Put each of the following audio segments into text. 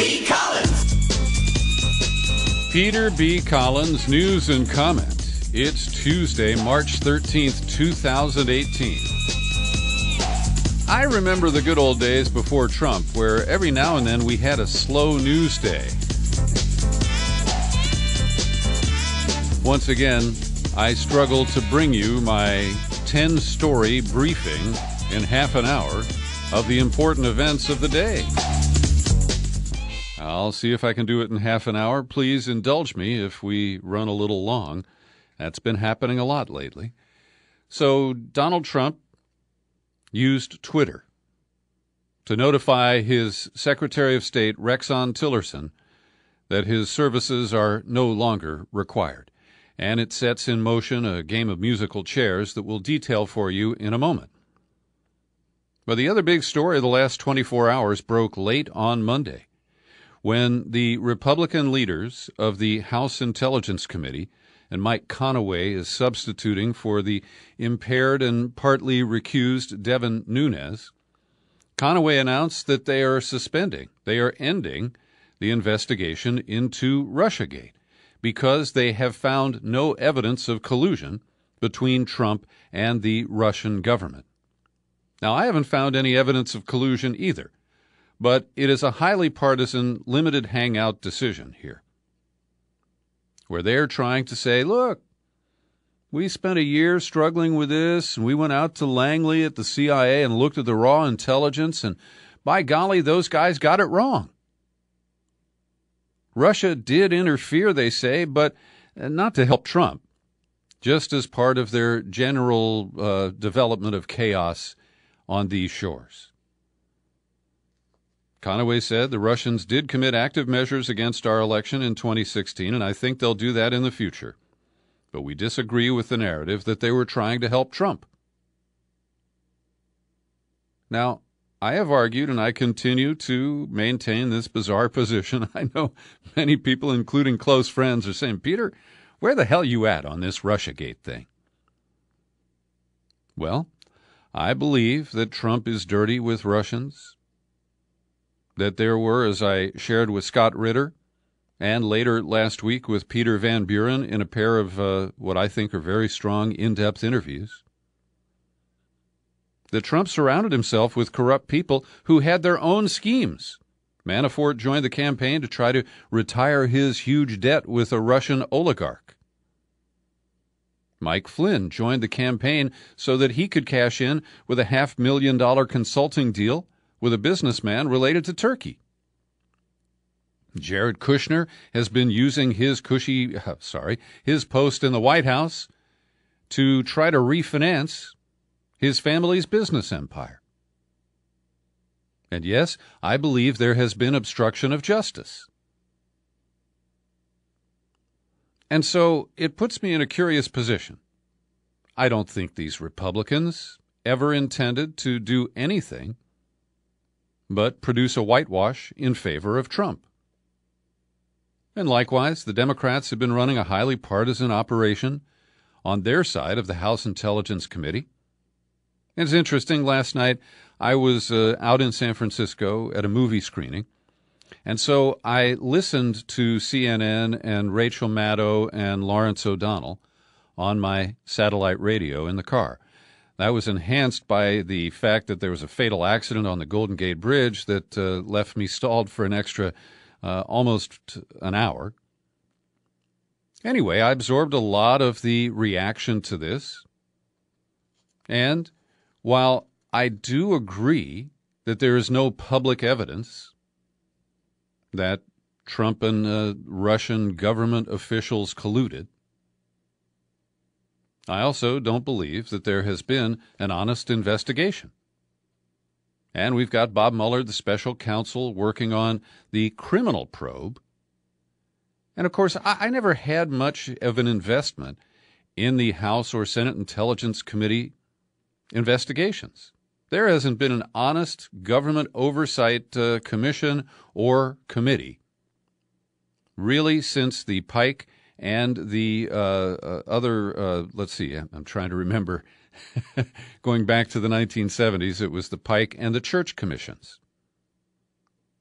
B. Collins. Peter B. Collins, news and comment. It's Tuesday, March 13th, 2018. I remember the good old days before Trump, where every now and then we had a slow news day. Once again, I struggle to bring you my 10-story briefing in half an hour of the important events of the day. I'll see if I can do it in half an hour. Please indulge me if we run a little long. That's been happening a lot lately. So Donald Trump used Twitter to notify his Secretary of State, Rexxon Tillerson, that his services are no longer required. And it sets in motion a game of musical chairs that we'll detail for you in a moment. But the other big story of the last 24 hours broke late on Monday, when the Republican leaders of the House Intelligence Committee, and Mike Conaway is substituting for the impaired and partly recused Devin Nunes, Conaway announced that they are ending the investigation into Russiagate because they have found no evidence of collusion between Trump and the Russian government. Now, I haven't found any evidence of collusion either, but it is a highly partisan, limited hangout decision here, where they're trying to say, look, we spent a year struggling with this, and we went out to Langley at the CIA and looked at the raw intelligence, and by golly, those guys got it wrong. Russia did interfere, they say, but not to help Trump, just as part of their general development of chaos on these shores. Conaway said the Russians did commit active measures against our election in 2016, and I think they'll do that in the future. But we disagree with the narrative that they were trying to help Trump. Now, I have argued, and I continue to maintain this bizarre position. I know many people, including close friends, are saying, Peter, where the hell are you at on this Russiagate thing? Well, I believe that Trump is dirty with Russians, that there were, as I shared with Scott Ritter, and later last week with Peter Van Buren in a pair of what I think are very strong, in-depth interviews, that Trump surrounded himself with corrupt people who had their own schemes. Manafort joined the campaign to try to retire his huge debt with a Russian oligarch. Mike Flynn joined the campaign so that he could cash in with a $500,000 consulting deal with a businessman related to Turkey. Jared Kushner has been using his post in the White House to try to refinance his family's business empire. And yes, I believe there has been obstruction of justice. And so it puts me in a curious position. I don't think these Republicans ever intended to do anything but produce a whitewash in favor of Trump. And likewise, the Democrats have been running a highly partisan operation on their side of the House Intelligence Committee. And it's interesting, last night I was out in San Francisco at a movie screening, and so I listened to CNN and Rachel Maddow and Lawrence O'Donnell on my satellite radio in the car. That was enhanced by the fact that there was a fatal accident on the Golden Gate Bridge that left me stalled for an extra almost an hour. Anyway, I absorbed a lot of the reaction to this. And while I do agree that there is no public evidence that Trump and Russian government officials colluded, I also don't believe that there has been an honest investigation. And we've got Bob Mueller, the special counsel, working on the criminal probe. And, of course, I never had much of an investment in the House or Senate Intelligence Committee investigations. There hasn't been an honest government oversight commission or committee really since the Pike and the I'm trying to remember, going back to the 1970s, it was the Pike and the Church commissions.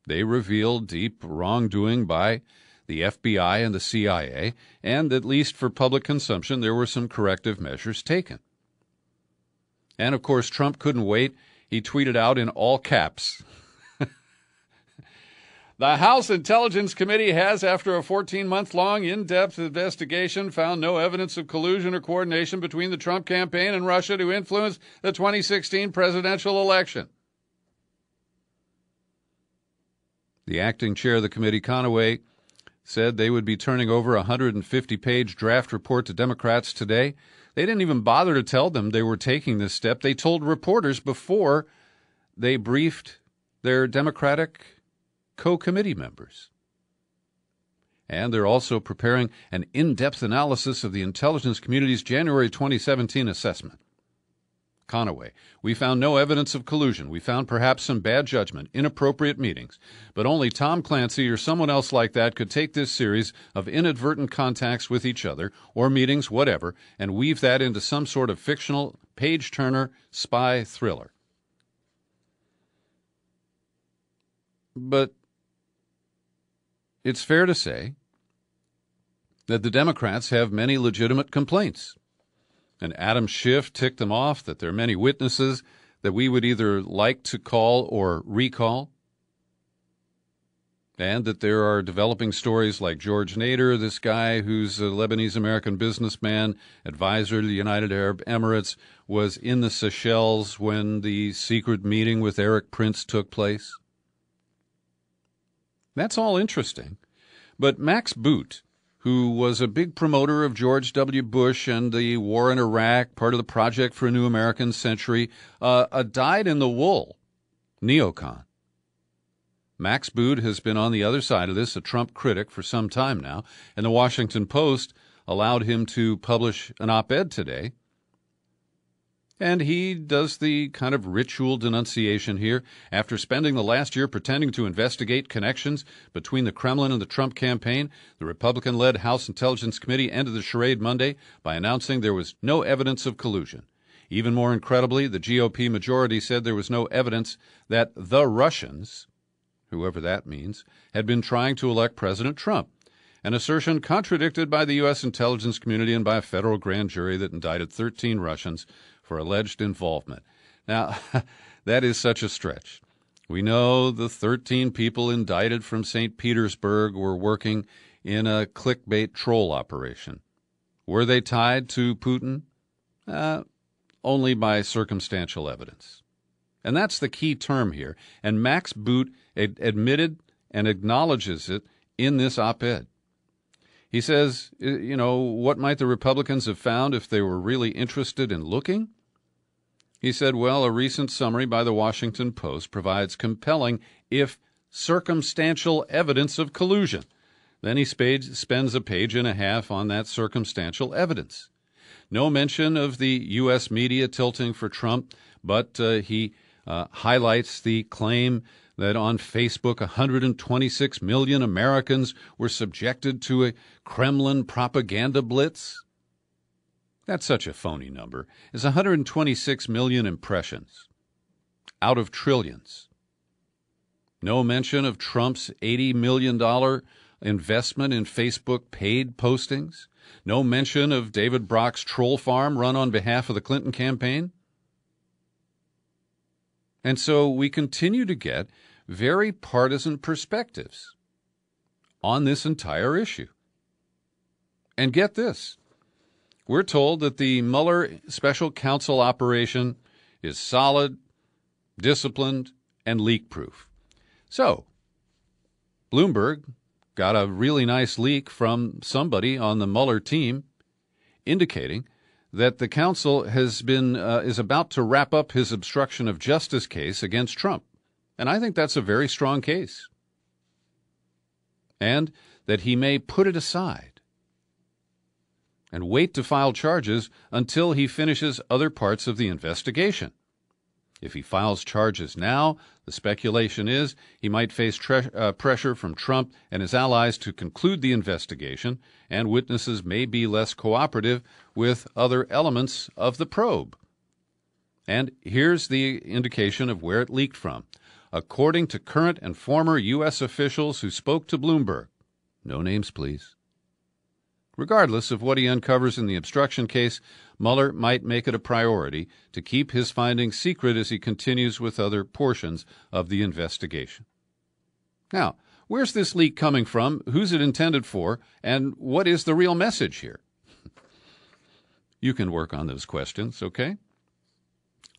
They revealed deep wrongdoing by the FBI and the CIA, and at least for public consumption, there were some corrective measures taken. And, of course, Trump couldn't wait. He tweeted out in all caps, "The House Intelligence Committee has, after a 14-month-long in-depth investigation, found no evidence of collusion or coordination between the Trump campaign and Russia to influence the 2016 presidential election." The acting chair of the committee, Conaway, said they would be turning over a 150-page draft report to Democrats today. They didn't even bother to tell them they were taking this step. They told reporters before they briefed their Democratic co-committee members. And they're also preparing an in-depth analysis of the intelligence community's January 2017 assessment. Conaway, "We found no evidence of collusion. We found perhaps some bad judgment, inappropriate meetings. But only Tom Clancy or someone else like that could take this series of inadvertent contacts with each other, or meetings, whatever, and weave that into some sort of fictional page-turner spy thriller." But it's fair to say that the Democrats have many legitimate complaints. And Adam Schiff ticked them off that there are many witnesses that we would either like to call or recall, and that there are developing stories like George Nader, this guy who's a Lebanese-American businessman, advisor to the United Arab Emirates, was in the Seychelles when the secret meeting with Eric Prince took place. That's all interesting. But Max Boot, who was a big promoter of George W. Bush and the war in Iraq, part of the Project for a New American Century, a dyed-in-the-wool neocon. Max Boot has been on the other side of this, a Trump critic, for some time now, and the Washington Post allowed him to publish an op-ed today. And he does the kind of ritual denunciation here. After spending the last year pretending to investigate connections between the Kremlin and the Trump campaign, the Republican-led House Intelligence Committee ended the charade Monday by announcing there was no evidence of collusion. Even more incredibly, the GOP majority said there was no evidence that the Russians, whoever that means, had been trying to elect President Trump, an assertion contradicted by the U.S. intelligence community and by a federal grand jury that indicted 13 Russians for alleged involvement. Now, that is such a stretch. We know the 13 people indicted from St. Petersburg were working in a clickbait troll operation. Were they tied to Putin? Only by circumstantial evidence. And that's the key term here. And Max Boot admitted and acknowledges it in this op-ed. He says, what might the Republicans have found if they were really interested in looking? He said, well, a recent summary by the Washington Post provides compelling, if circumstantial, evidence of collusion. Then he spends a page and a half on that circumstantial evidence. No mention of the U.S. media tilting for Trump, but he highlights the claim that on Facebook 126 million Americans were subjected to a Kremlin propaganda blitz. That's such a phony number. It's 126 million impressions out of trillions. No mention of Trump's $80 million investment in Facebook paid postings. No mention of David Brock's troll farm run on behalf of the Clinton campaign. And so we continue to get very partisan perspectives on this entire issue. And get this. We're told that the Mueller special counsel operation is solid, disciplined, and leak-proof. So, Bloomberg got a really nice leak from somebody on the Mueller team indicating that the counsel is about to wrap up his obstruction of justice case against Trump. And I think that's a very strong case. And that he may put it aside and wait to file charges until he finishes other parts of the investigation. If he files charges now, the speculation is he might face pressure from Trump and his allies to conclude the investigation, and witnesses may be less cooperative with other elements of the probe. And here's the indication of where it leaked from. according to current and former U.S. officials who spoke to Bloomberg. No names, please. Regardless of what he uncovers in the obstruction case, Mueller might make it a priority to keep his findings secret as he continues with other portions of the investigation. Now, where's this leak coming from? Who's it intended for? And what is the real message here? You can work on those questions, okay?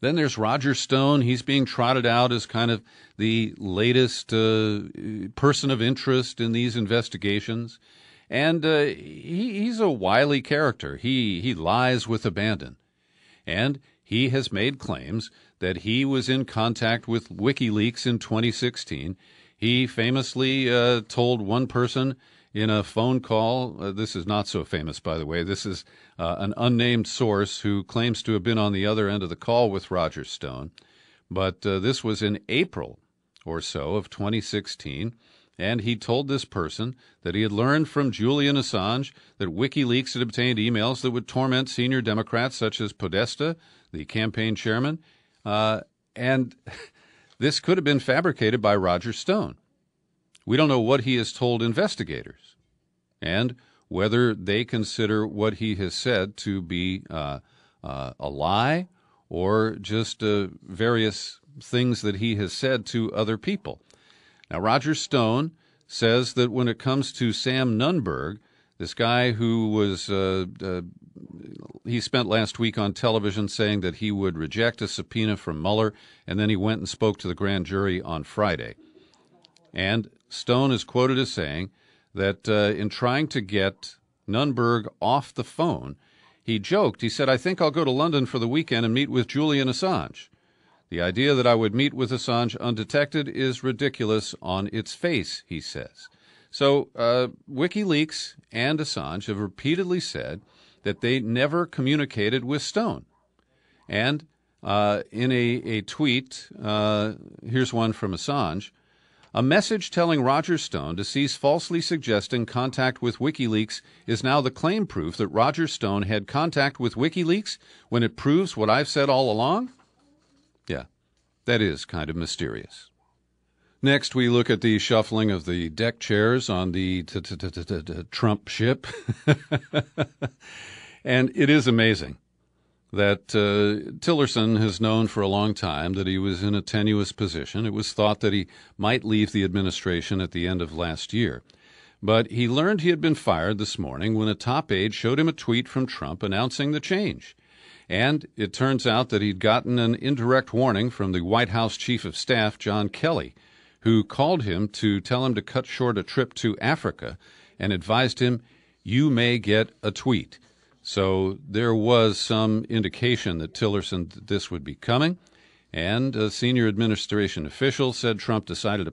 Then there's Roger Stone. He's being trotted out as kind of the latest person of interest in these investigations. And he's a wily character. He lies with abandon. And he has made claims that he was in contact with WikiLeaks in 2016. He famously told one person in a phone call, this is not so famous, by the way, this is an unnamed source who claims to have been on the other end of the call with Roger Stone. But this was in April or so of 2016. And he told this person that he had learned from Julian Assange that WikiLeaks had obtained emails that would torment senior Democrats such as Podesta, the campaign chairman, and this could have been fabricated by Roger Stone. We don't know what he has told investigators and whether they consider what he has said to be a lie or just various things that he has said to other people. Now, Roger Stone says that when it comes to Sam Nunberg, this guy who was, he spent last week on television saying that he would reject a subpoena from Mueller, and then he went and spoke to the grand jury on Friday. And Stone is quoted as saying that in trying to get Nunberg off the phone, he joked, he said, "I think I'll go to London for the weekend and meet with Julian Assange. The idea that I would meet with Assange undetected is ridiculous on its face," he says. So WikiLeaks and Assange have repeatedly said that they never communicated with Stone. And in a tweet, here's one from Assange, "A message telling Roger Stone to cease falsely suggesting contact with WikiLeaks is now the claim proof that Roger Stone had contact with WikiLeaks when it proves what I've said all along?" Yeah, that is kind of mysterious. Next, we look at the shuffling of the deck chairs on the Trump ship. And it is amazing that Tillerson has known for a long time that he was in a tenuous position. It was thought that he might leave the administration at the end of last year. But he learned he had been fired this morning when a top aide showed him a tweet from Trump announcing the change. And it turns out that he'd gotten an indirect warning from the White House Chief of Staff, John Kelly, who called him to tell him to cut short a trip to Africa and advised him, "You may get a tweet." So there was some indication that this would be coming. And a senior administration official said Trump decided to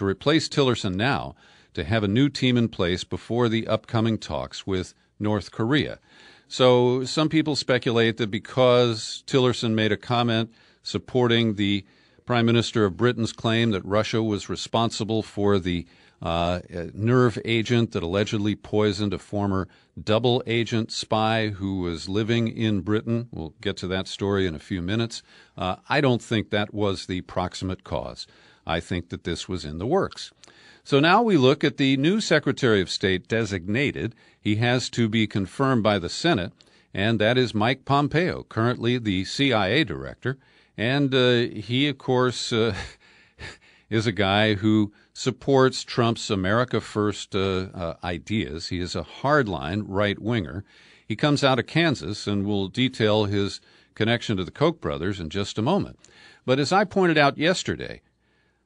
replace Tillerson now to have a new team in place before the upcoming talks with North Korea. So some people speculate that because Tillerson made a comment supporting the Prime Minister of Britain's claim that Russia was responsible for the nerve agent that allegedly poisoned a former double agent spy who was living in Britain. We'll get to that story in a few minutes. I don't think that was the proximate cause. I think that this was in the works. So now we look at the new Secretary of State designated. He has to be confirmed by the Senate, and that is Mike Pompeo, currently the CIA director. And he, of course, is a guy who supports Trump's America First ideas. He is a hardline right-winger. He comes out of Kansas, and we'll detail his connection to the Koch brothers in just a moment. But as I pointed out yesterday,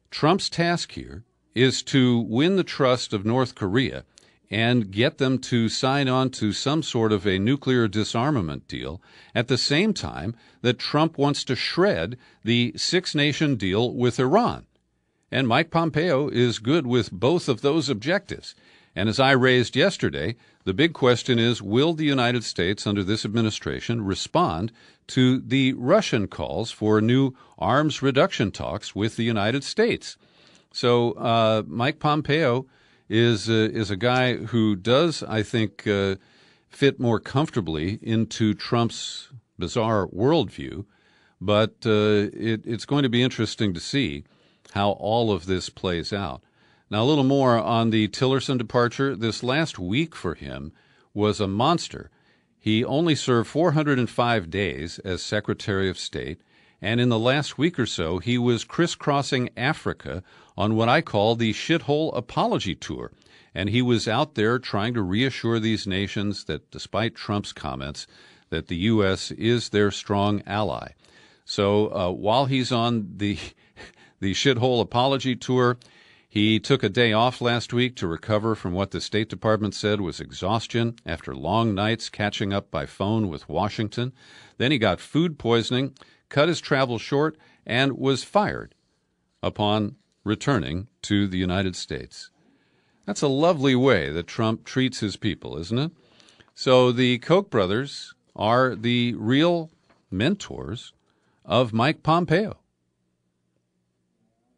Trump's task here is to win the trust of North Korea and get them to sign on to some sort of a nuclear disarmament deal at the same time that Trump wants to shred the six-nation deal with Iran. And Mike Pompeo is good with both of those objectives. And as I raised yesterday, the big question is, will the United States under this administration respond to the Russian calls for new arms reduction talks with the United States? So Mike Pompeo is a guy who does, I think, fit more comfortably into Trump's bizarre worldview. But it's going to be interesting to see how all of this plays out. Now, a little more on the Tillerson departure. This last week for him was a monster. He only served 405 days as Secretary of State, and in the last week or so, he was crisscrossing Africa on what I call the shithole apology tour. And he was out there trying to reassure these nations that, despite Trump's comments, that the U.S. is their strong ally. So while he's on the shithole apology tour, he took a day off last week to recover from what the State Department said was exhaustion after long nights catching up by phone with Washington. Then he got food poisoning, cut his travel short, and was fired upon returning to the United States. That's a lovely way that Trump treats his people, isn't it? So the Koch brothers are the real mentors of Mike Pompeo.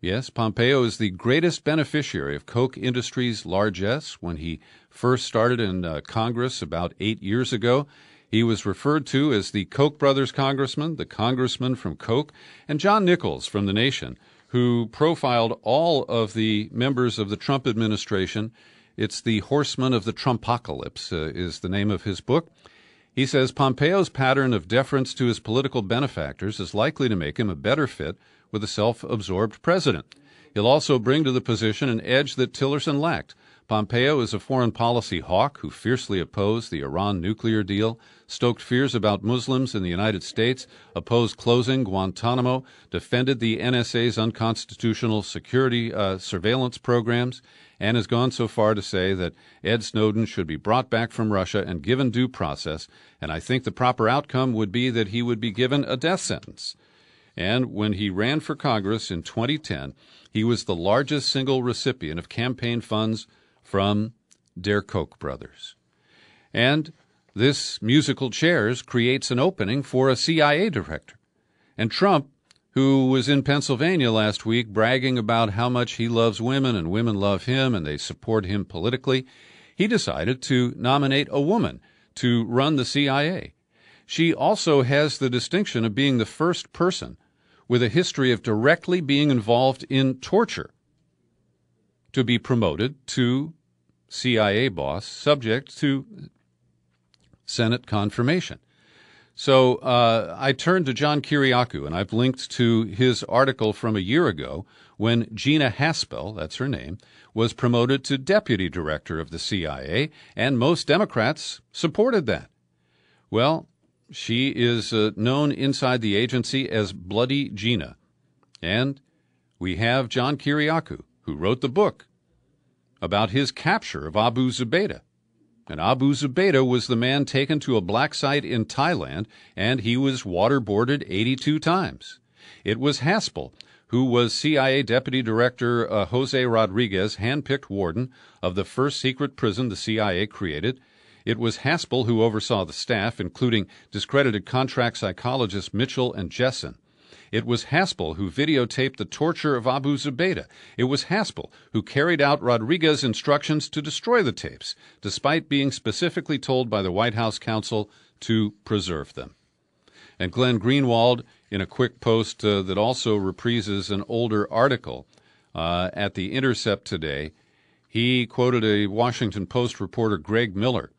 Yes, Pompeo is the greatest beneficiary of Koch Industries' largesse. When he first started in Congress about 8 years ago, he was referred to as the Koch brothers congressman, the congressman from Koch, and John Nichols from The Nation, who profiled all of the members of the Trump administration. It's The Horsemen of the Trumpocalypse is the name of his book. He says Pompeo's pattern of deference to his political benefactors is likely to make him a better fit with a self-absorbed president. He'll also bring to the position an edge that Tillerson lacked. Pompeo is a foreign policy hawk who fiercely opposed the Iran nuclear deal, stoked fears about Muslims in the United States, opposed closing Guantanamo, defended the NSA's unconstitutional security surveillance programs, and has gone so far to say that Ed Snowden should be brought back from Russia and given due process, and I think the proper outcome would be that he would be given a death sentence. And when he ran for Congress in 2010, he was the largest single recipient of campaign funds from Der Koch brothers. And this musical chairs creates an opening for a CIA director. And Trump, who was in Pennsylvania last week bragging about how much he loves women and women love him and they support him politically, he decided to nominate a woman to run the CIA. She also has the distinction of being the first person with a history of directly being involved in torture to be promoted to CIA boss, subject to Senate confirmation. So I turned to John Kiriakou, and I've linked to his article from a year ago when Gina Haspel, that's her name, was promoted to deputy director of the CIA, and most Democrats supported that. Well, she is known inside the agency as Bloody Gina. And we have John Kiriakou, who wrote the book about his capture of Abu Zubaydah. And Abu Zubaydah was the man taken to a black site in Thailand, and he was waterboarded 82 times. It was Haspel, who was CIA Deputy Director Jose Rodriguez, handpicked warden of the first secret prison the CIA created. It was Haspel who oversaw the staff, including discredited contract psychologists Mitchell and Jessen. It was Haspel who videotaped the torture of Abu Zubaydah. It was Haspel who carried out Rodriguez's instructions to destroy the tapes, despite being specifically told by the White House counsel to preserve them. And Glenn Greenwald, in a quick post that also reprises an older article at The Intercept today, he quoted a Washington Post reporter, Greg Miller,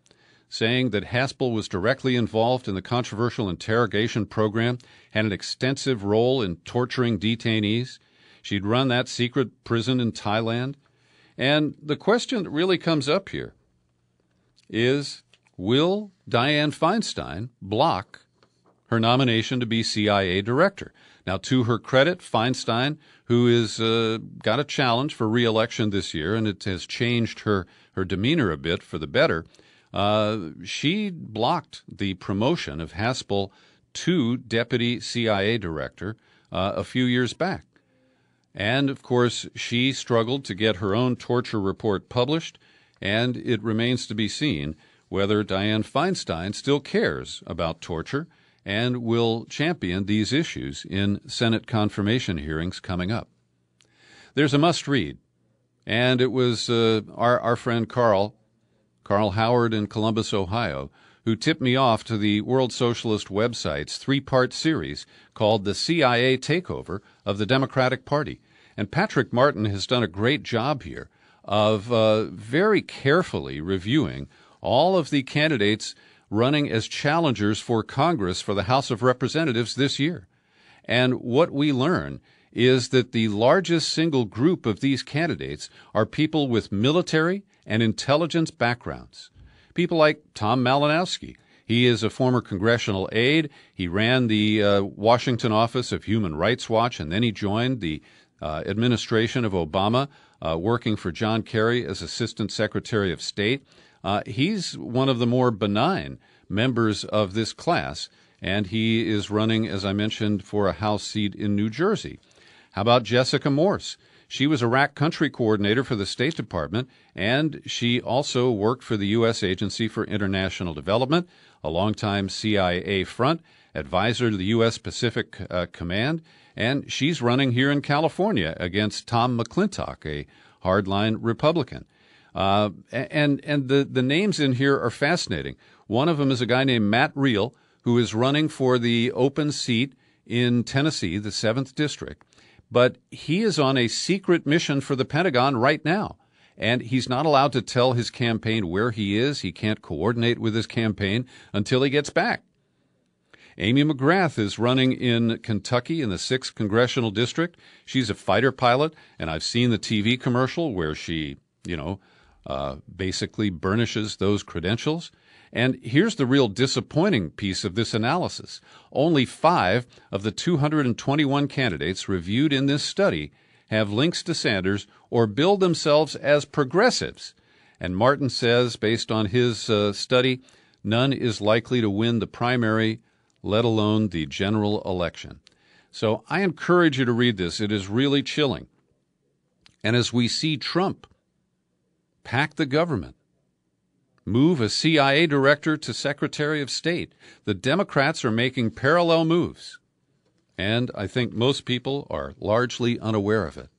saying that Haspel was directly involved in the controversial interrogation program, had an extensive role in torturing detainees. She'd run that secret prison in Thailand. And the question that really comes up here is, will Dianne Feinstein block her nomination to be CIA director? Now, to her credit, Feinstein, who is got a challenge for re-election this year, and it has changed her demeanor a bit for the better, she blocked the promotion of Haspel to deputy CIA director a few years back. And, of course, she struggled to get her own torture report published, and it remains to be seen whether Dianne Feinstein still cares about torture and will champion these issues in Senate confirmation hearings coming up. There's a must-read, and it was our friend Carl Howard in Columbus, Ohio, who tipped me off to the World Socialist website's three-part series called The CIA Takeover of the Democratic Party. And Patrick Martin has done a great job here of very carefully reviewing all of the candidates running as challengers for Congress for the House of Representatives this year. And what we learn is that the largest single group of these candidates are people with military and intelligence backgrounds. People like Tom Malinowski. He is a former congressional aide. He ran the Washington office of Human Rights Watch, and then he joined the administration of Obama, working for John Kerry as Assistant Secretary of State. He's one of the more benign members of this class, and he is running, as I mentioned, for a House seat in New Jersey. How about Jessica Morse? She was Iraq country coordinator for the State Department, and she also worked for the U.S. Agency for International Development, a longtime CIA front, advisor to the U.S. Pacific Command, and she's running here in California against Tom McClintock, a hardline Republican. And the names in here are fascinating. One of them is a guy named Matt Reel, who is running for the open seat in Tennessee, the 7th District. But he is on a secret mission for the Pentagon right now, and he's not allowed to tell his campaign where he is. He can't coordinate with his campaign until he gets back. Amy McGrath is running in Kentucky in the 6th Congressional District. She's a fighter pilot, and I've seen the TV commercial where she, basically burnishes those credentials. And here's the real disappointing piece of this analysis. Only 5 of the 221 candidates reviewed in this study have links to Sanders or bill themselves as progressives. And Martin says, based on his study, none is likely to win the primary, let alone the general election. So I encourage you to read this. It is really chilling. And as we see Trump pack the government, move a CIA director to Secretary of State, the Democrats are making parallel moves. And I think most people are largely unaware of it.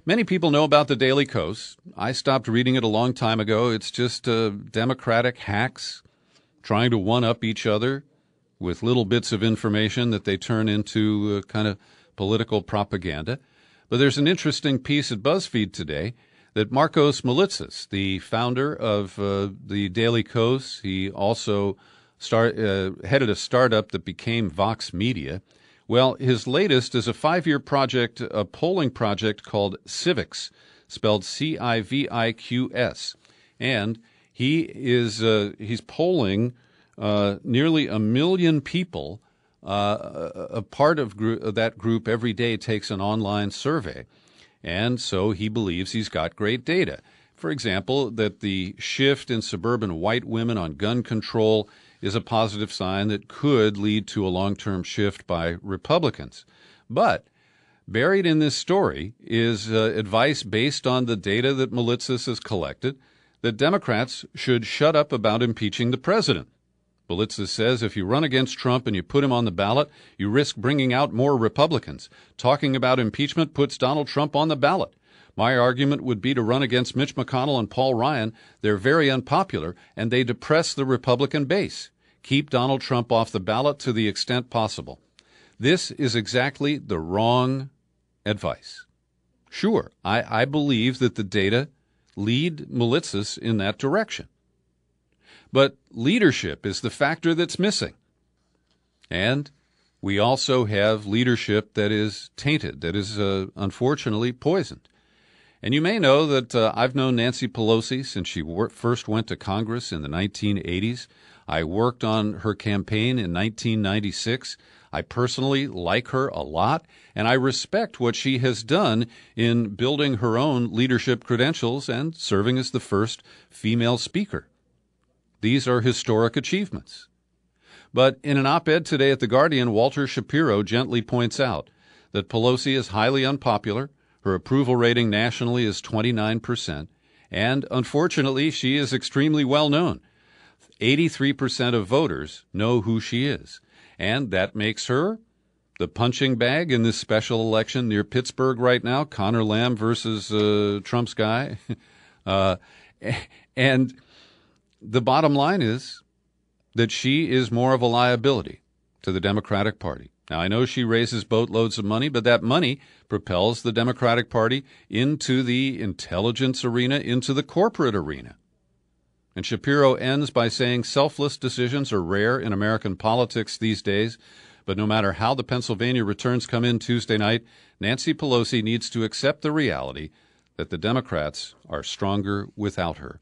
Many people know about the Daily Kos. I stopped reading it a long time ago. It's just Democratic hacks trying to one-up each other with little bits of information that they turn into kind of political propaganda. But there's an interesting piece at BuzzFeed today that Markos Moulitsas, the founder of the Daily Kos, he also headed a startup that became Vox Media. Well, his latest is a 5-year project, a polling project called Civiqs, spelled Civiqs, and he's polling nearly 1 million people. A part of that group every day takes an online survey. And so he believes he's got great data. For example, that the shift in suburban white women on gun control is a positive sign that could lead to a long-term shift by Republicans. But buried in this story is advice based on the data that Moulitsas has collected that Democrats should shut up about impeaching the president. Moulitsas says if you run against Trump and you put him on the ballot, you risk bringing out more Republicans. Talking about impeachment puts Donald Trump on the ballot. My argument would be to run against Mitch McConnell and Paul Ryan. They're very unpopular, and they depress the Republican base. Keep Donald Trump off the ballot to the extent possible. This is exactly the wrong advice. Sure, I believe that the data lead Moulitsas in that direction. But leadership is the factor that's missing. And we also have leadership that is tainted, that is unfortunately poisoned. And you may know that I've known Nancy Pelosi since she first went to Congress in the 1980s. I worked on her campaign in 1996. I personally like her a lot, and I respect what she has done in building her own leadership credentials and serving as the first female speaker. These are historic achievements. But in an op-ed today at The Guardian, Walter Shapiro gently points out that Pelosi is highly unpopular, her approval rating nationally is 29%, and unfortunately she is extremely well known. 83% of voters know who she is, and that makes her the punching bag in this special election near Pittsburgh right now, Conor Lamb versus Trump's guy. And the bottom line is that she is more of a liability to the Democratic Party. Now, I know she raises boatloads of money, but that money propels the Democratic Party into the intelligence arena, into the corporate arena. And Shapiro ends by saying selfless decisions are rare in American politics these days, but no matter how the Pennsylvania returns come in Tuesday night, Nancy Pelosi needs to accept the reality that the Democrats are stronger without her.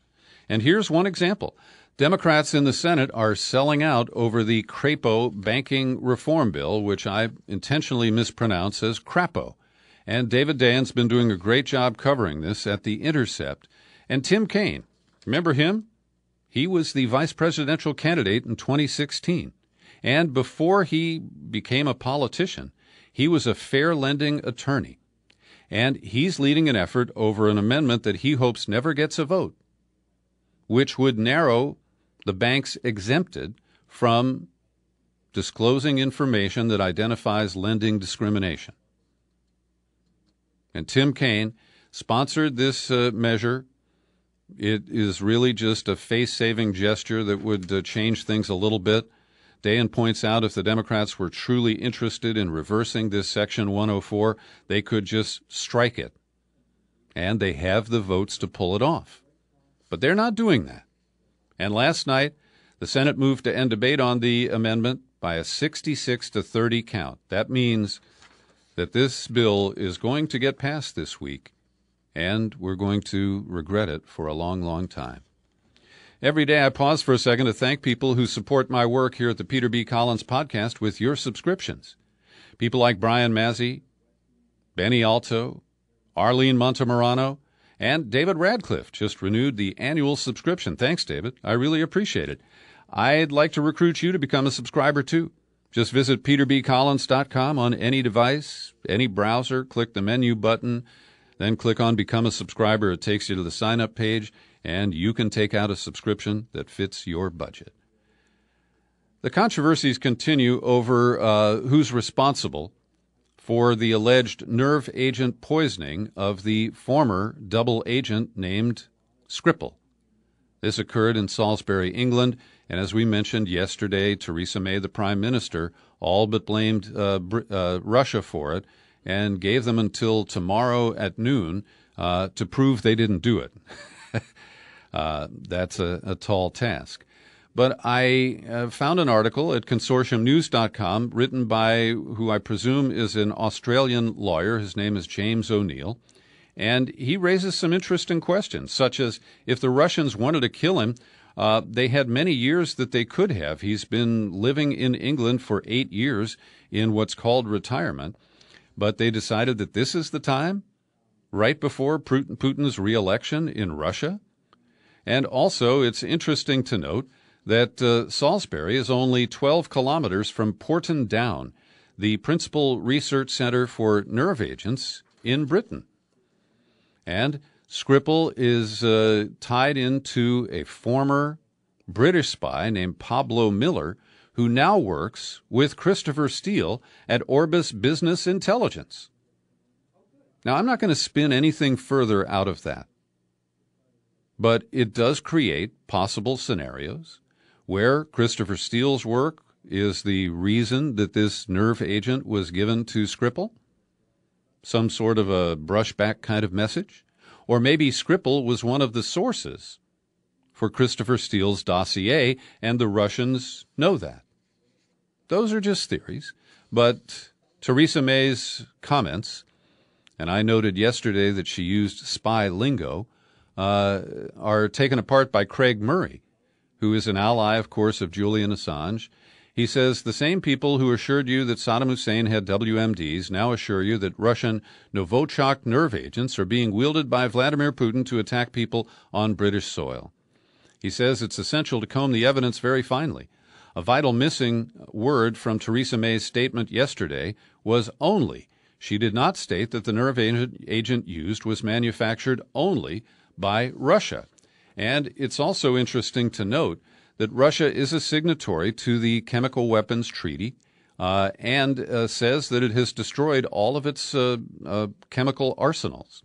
And here's one example. Democrats in the Senate are selling out over the Crapo banking reform bill, which I intentionally mispronounce as Crapo. And David Dayen's been doing a great job covering this at The Intercept. And Tim Kaine, remember him? He was the vice presidential candidate in 2016. And before he became a politician, he was a fair lending attorney. And he's leading an effort over an amendment that he hopes never gets a vote, which would narrow the banks exempted from disclosing information that identifies lending discrimination. And Tim Kaine sponsored this measure. It is really just a face-saving gesture that would change things a little bit. Dayen points out if the Democrats were truly interested in reversing this Section 104, they could just strike it. And they have the votes to pull it off. But they're not doing that. And last night, the Senate moved to end debate on the amendment by a 66-30 count. That means that this bill is going to get passed this week, and we're going to regret it for a long, long time. Every day I pause for a second to thank people who support my work here at the Peter B. Collins Podcast with your subscriptions. People like Brian Mazzi, Benny Alto, Arlene Montemorano, and David Radcliffe just renewed the annual subscription. Thanks, David. I really appreciate it. I'd like to recruit you to become a subscriber, too. Just visit peterbcollins.com on any device, any browser, click the menu button, then click on Become a Subscriber. It takes you to the sign-up page, and you can take out a subscription that fits your budget. The controversies continue over who's responsible for the alleged nerve agent poisoning of the former double agent named Skripal. This occurred in Salisbury, England, and as we mentioned yesterday, Theresa May, the Prime Minister, all but blamed Russia for it and gave them until tomorrow at noon to prove they didn't do it. That's a tall task. But I found an article at consortiumnews.com written by who I presume is an Australian lawyer. His name is James O'Neill. And he raises some interesting questions, such as if the Russians wanted to kill him, they had many years that they could have. He's been living in England for 8 years in what's called retirement. But they decided that this is the time, right before Putin's re-election in Russia. And also, it's interesting to note that Salisbury is only 12 kilometers from Porton Down, the principal research center for nerve agents in Britain. And Skripal is tied into a former British spy named Pablo Miller, who now works with Christopher Steele at Orbis Business Intelligence. Now, I'm not going to spin anything further out of that, but it does create possible scenarios where Christopher Steele's work is the reason that this nerve agent was given to Skripal, some sort of a brushback kind of message, or maybe Skripal was one of the sources for Christopher Steele's dossier, and the Russians know that. Those are just theories, but Theresa May's comments, and I noted yesterday that she used spy lingo, are taken apart by Craig Murray, who is an ally, of course, of Julian Assange. He says, the same people who assured you that Saddam Hussein had WMDs now assure you that Russian Novichok nerve agents are being wielded by Vladimir Putin to attack people on British soil. He says it's essential to comb the evidence very finely. A vital missing word from Theresa May's statement yesterday was only. She did not state that the nerve agent used was manufactured only by Russia. And it's also interesting to note that Russia is a signatory to the Chemical Weapons Treaty and says that it has destroyed all of its chemical arsenals.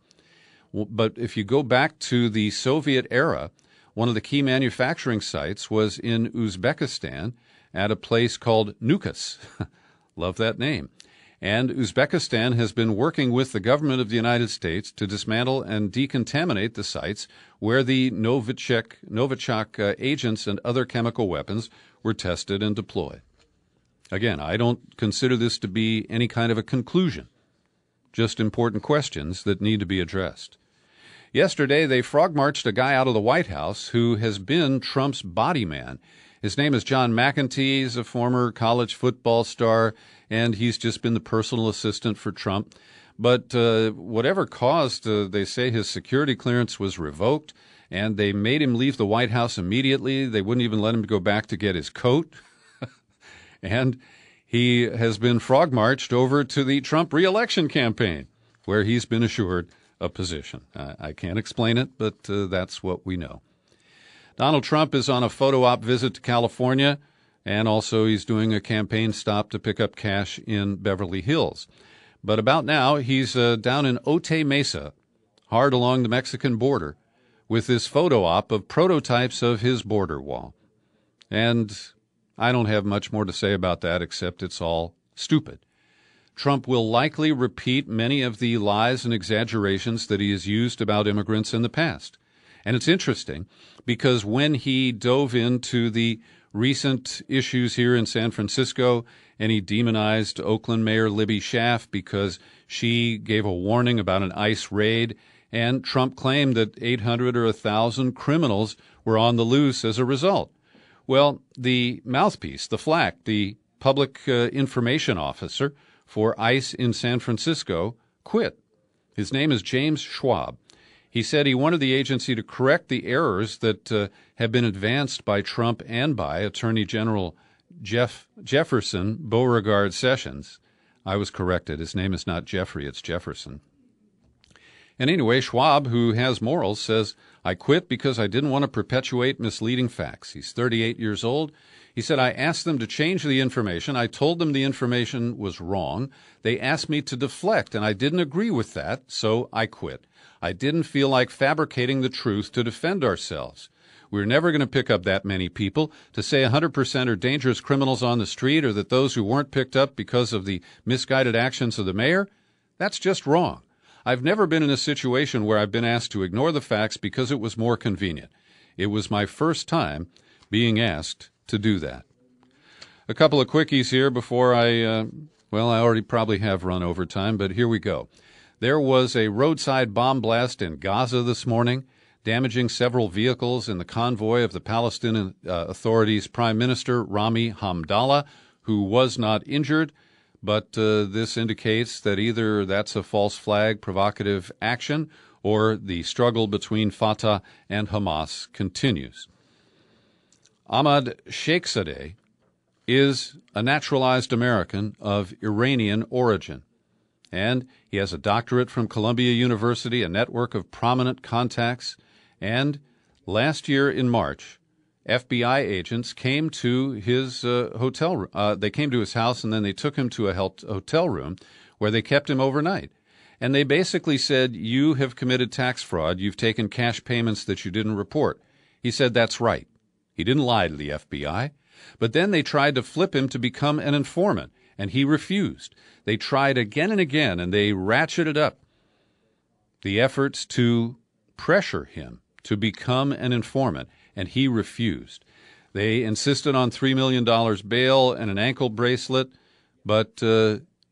But if you go back to the Soviet era, One of the key manufacturing sites was in Uzbekistan at a place called Nukus. Love that name. And Uzbekistan has been working with the government of the United States to dismantle and decontaminate the sites where the Novichok agents and other chemical weapons were tested and deployed. Again, I don't consider this to be any kind of a conclusion, just important questions that need to be addressed. Yesterday, they frog-marched a guy out of the White House who has been Trump's body man. His name is John McEntee. He's a former college football star, and he's just been the personal assistant for Trump. But whatever caused, they say his security clearance was revoked, and they made him leave the White House immediately. They wouldn't even let him go back to get his coat. And he has been frog-marched over to the Trump re-election campaign, where he's been assured a position. I can't explain it, but that's what we know. Donald Trump is on a photo op visit to California, and also he's doing a campaign stop to pick up cash in Beverly Hills. But about now, he's down in Otay Mesa, hard along the Mexican border, with this photo op of prototypes of his border wall. And I don't have much more to say about that except it's all stupid. Trump will likely repeat many of the lies and exaggerations that he has used about immigrants in the past. And it's interesting because when he dove into the recent issues here in San Francisco and he demonized Oakland Mayor Libby Schaaf because she gave a warning about an ICE raid, and Trump claimed that 800 or 1,000 criminals were on the loose as a result. Well, the mouthpiece, the FLAC, the public information officer for ICE in San Francisco, quit. His name is James Schwab. He said he wanted the agency to correct the errors that have been advanced by Trump and by Attorney General Jefferson Beauregard Sessions. I was corrected. His name is not Jeffrey, it's Jefferson. And anyway, Schwab, who has morals, says, I quit because I didn't want to perpetuate misleading facts. He's 38 years old. He said, I asked them to change the information. I told them the information was wrong. They asked me to deflect, and I didn't agree with that, so I quit. I didn't feel like fabricating the truth to defend ourselves. We're never going to pick up that many people. To say 100% are dangerous criminals on the street or that those who weren't picked up because of the misguided actions of the mayor, that's just wrong. I've never been in a situation where I've been asked to ignore the facts because it was more convenient. It was my first time being asked to do that. A couple of quickies here before I already probably have run over time, but here we go. There was a roadside bomb blast in Gaza this morning, damaging several vehicles in the convoy of the Palestinian Authority's Prime Minister, Rami Hamdallah, who was not injured. But this indicates that either that's a false flag, provocative action, or the struggle between Fatah and Hamas continues. Ahmad Sheikhzadeh is a naturalized American of Iranian origin, and he has a doctorate from Columbia University, a network of prominent contacts, and last year in March, FBI agents came to his hotel room. They came to his house, and then they took him to a hotel room where they kept him overnight. And they basically said, you have committed tax fraud. You've taken cash payments that you didn't report. He said, that's right. He didn't lie to the FBI. But then they tried to flip him to become an informant, and he refused. They tried again and again, and they ratcheted up the efforts to pressure him to become an informant, and he refused. They insisted on $3 million bail and an ankle bracelet, but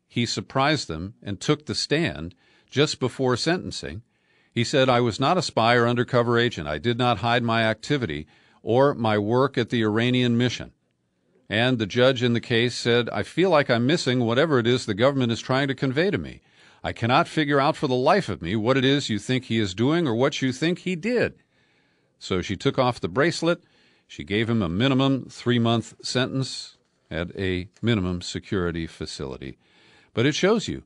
he surprised them and took the stand just before sentencing. He said, I was not a spy or undercover agent. I did not hide my activity or my work at the Iranian mission. And the judge in the case said, I feel like I'm missing whatever it is the government is trying to convey to me. I cannot figure out for the life of me what it is you think he is doing or what you think he did. So she took off the bracelet. She gave him a minimum 3-month sentence at a minimum security facility. But it shows you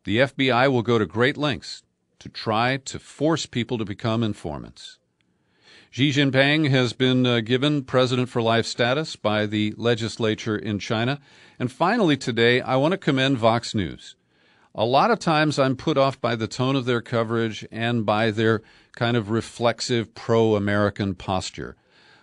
the FBI will go to great lengths to try to force people to become informants. Xi Jinping has been given President for Life status by the legislature in China. And finally today, I want to commend Vox News. A lot of times I'm put off by the tone of their coverage and by their kind of reflexive pro-American posture.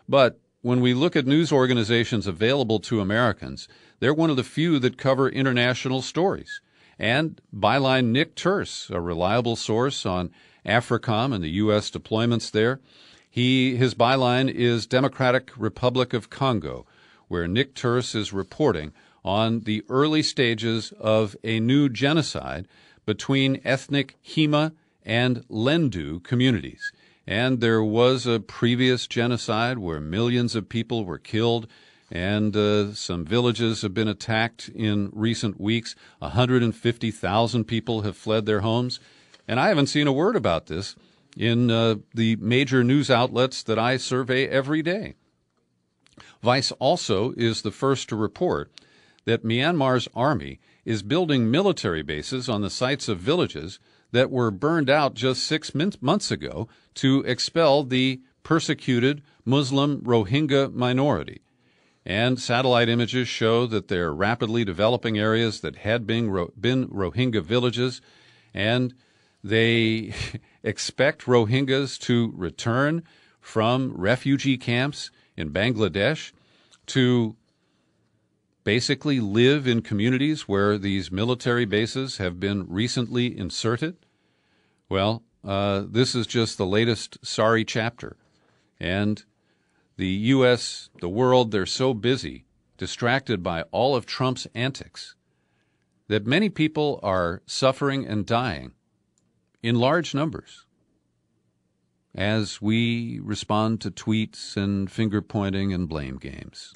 But when we look at news organizations available to Americans, they're one of the few that cover international stories. And byline Nick Turse, a reliable source on AFRICOM and the U.S. deployments there, his byline is Democratic Republic of Congo, where Nick Turse is reporting on the early stages of a new genocide between ethnic Hema and Lendu communities. And there was a previous genocide where millions of people were killed, and some villages have been attacked in recent weeks. 150,000 people have fled their homes. And I haven't seen a word about this in the major news outlets that I survey every day. Vice also is the first to report that Myanmar's army is building military bases on the sites of villages that were burned out just 6 months ago to expel the persecuted Muslim Rohingya minority. And satellite images show that they're rapidly developing areas that had been Rohingya villages, and they expect Rohingyas to return from refugee camps in Bangladesh to basically live in communities where these military bases have been recently inserted. Well, this is just the latest sorry chapter. And the U.S., the world, they're so busy, distracted by all of Trump's antics, that many people are suffering and dying in large numbers as we respond to tweets and finger-pointing and blame games.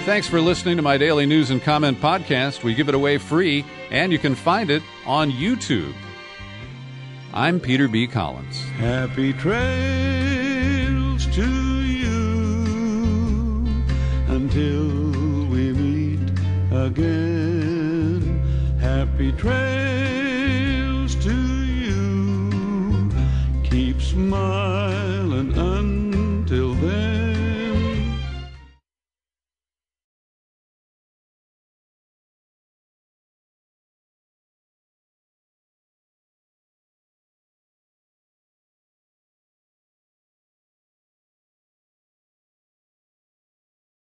Thanks for listening to my daily news and comment podcast. We give it away free, and you can find it on YouTube. I'm Peter B. Collins. Happy trails to you until we meet again. Happy trails to you. Keep smiling